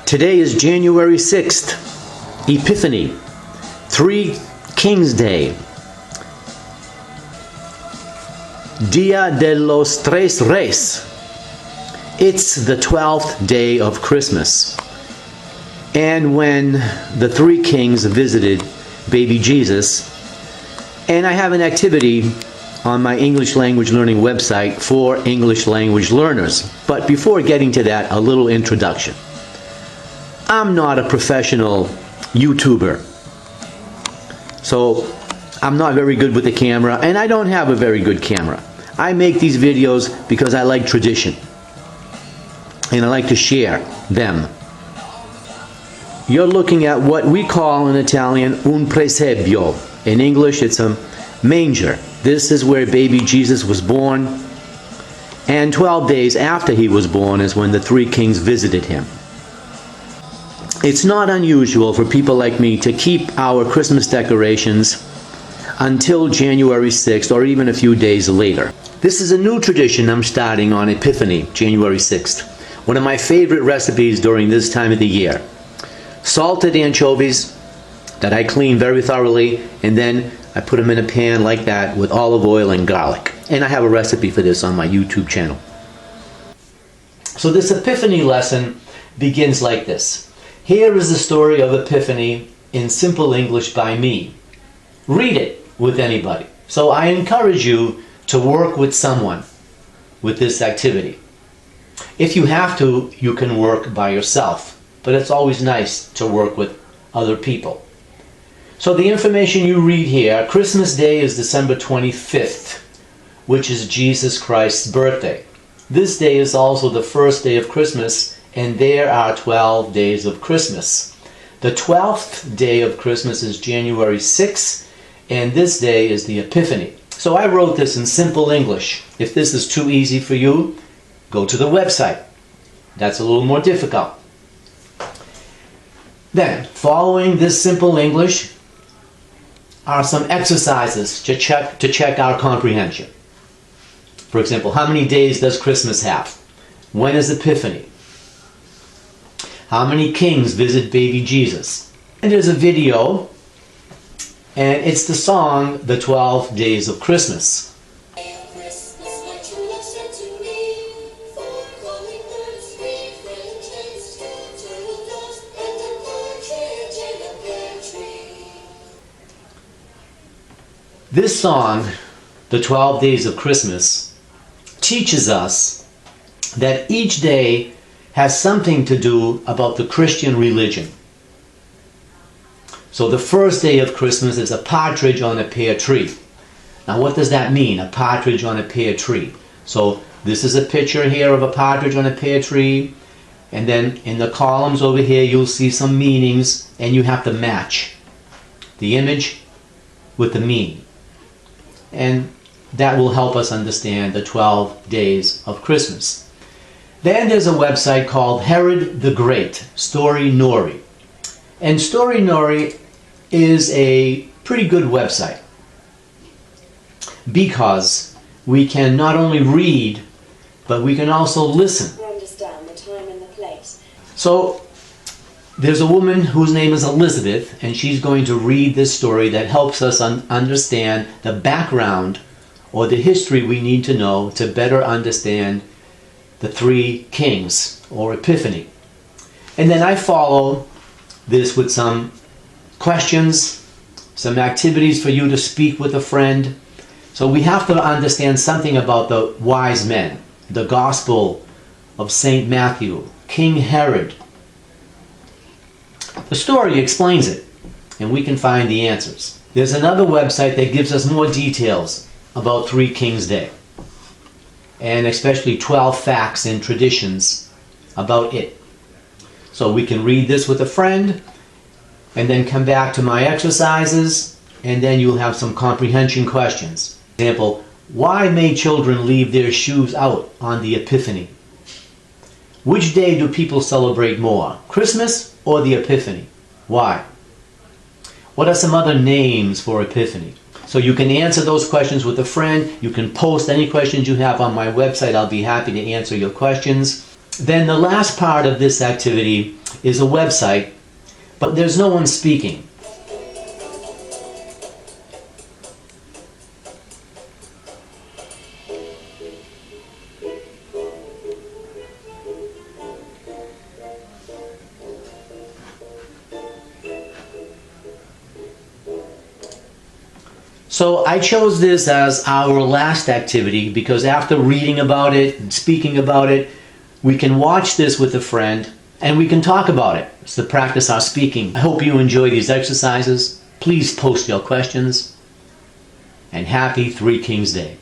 Today is January 6th, Epiphany, Three Kings Day, Dia de los Tres Reyes. It's the 12th day of Christmas. And when the three kings visited baby Jesus, and I have an activity on my English language learning website for English language learners. But before getting to that, a little introduction. I'm not a professional YouTuber, so I'm not very good with the camera, and I don't have a very good camera. I make these videos because I like tradition, and I like to share them. You're looking at what we call in Italian un presepio. In English, it's a manger. This is where baby Jesus was born, and 12 days after he was born is when the three kings visited him. It's not unusual for people like me to keep our Christmas decorations until January 6th or even a few days later. This is a new tradition I'm starting on Epiphany, January 6th. One of my favorite recipes during this time of the year. Salted anchovies that I clean very thoroughly, and then I put them in a pan like that with olive oil and garlic. And I have a recipe for this on my YouTube channel. So this Epiphany lesson begins like this. Here is the story of Epiphany in simple English by me. Read it with anybody. So I encourage you to work with someone with this activity. If you have to, you can work by yourself, but it's always nice to work with other people. So the information you read here, Christmas Day is December 25th, which is Jesus Christ's birthday. This day is also the first day of Christmas, and there are 12 days of Christmas. The 12th day of Christmas is January 6th, and this day is the Epiphany. So I wrote this in simple English. If this is too easy for you, go to the website. That's a little more difficult. Then, following this simple English are some exercises to check our comprehension. For example, how many days does Christmas have? When is Epiphany? How many kings visit baby Jesus? And there's a video, and it's the song, The 12 Days of Christmas. This song, The 12 Days of Christmas, teaches us that each day has something to do about the Christian religion. So the first day of Christmas is a partridge on a pear tree. Now what does that mean, a partridge on a pear tree? So this is a picture here of a partridge on a pear tree, and then in the columns over here you'll see some meanings, and you have to match the image with the meaning. And that will help us understand the 12 days of Christmas. Then there's a website called Herod the Great, Story Nori. And Story Nori is a pretty good website because we can not only read, but we can also listen. Understand the time and the place. So there's a woman whose name is Elizabeth, and she's going to read this story that helps us understand the background or the history we need to know to better understand the three kings or Epiphany. And then I follow this with some questions, some activities for you to speak with a friend. So we have to understand something about the wise men, the Gospel of St. Matthew, King Herod. The story explains it, and we can find the answers. There's another website that gives us more details about Three Kings Day, and especially 12 facts and traditions about it. So we can read this with a friend, and then come back to my exercises, and then you'll have some comprehension questions. For example, why may children leave their shoes out on the Epiphany? Which day do people celebrate more, Christmas or the Epiphany? Why? What are some other names for Epiphany? So you can answer those questions with a friend. You can post any questions you have on my website. I'll be happy to answer your questions. Then the last part of this activity is a website, but there's no one speaking. So I chose this as our last activity because after reading about it and speaking about it, we can watch this with a friend and we can talk about it. It's to practice our speaking. I hope you enjoy these exercises. Please post your questions. And happy Three Kings Day.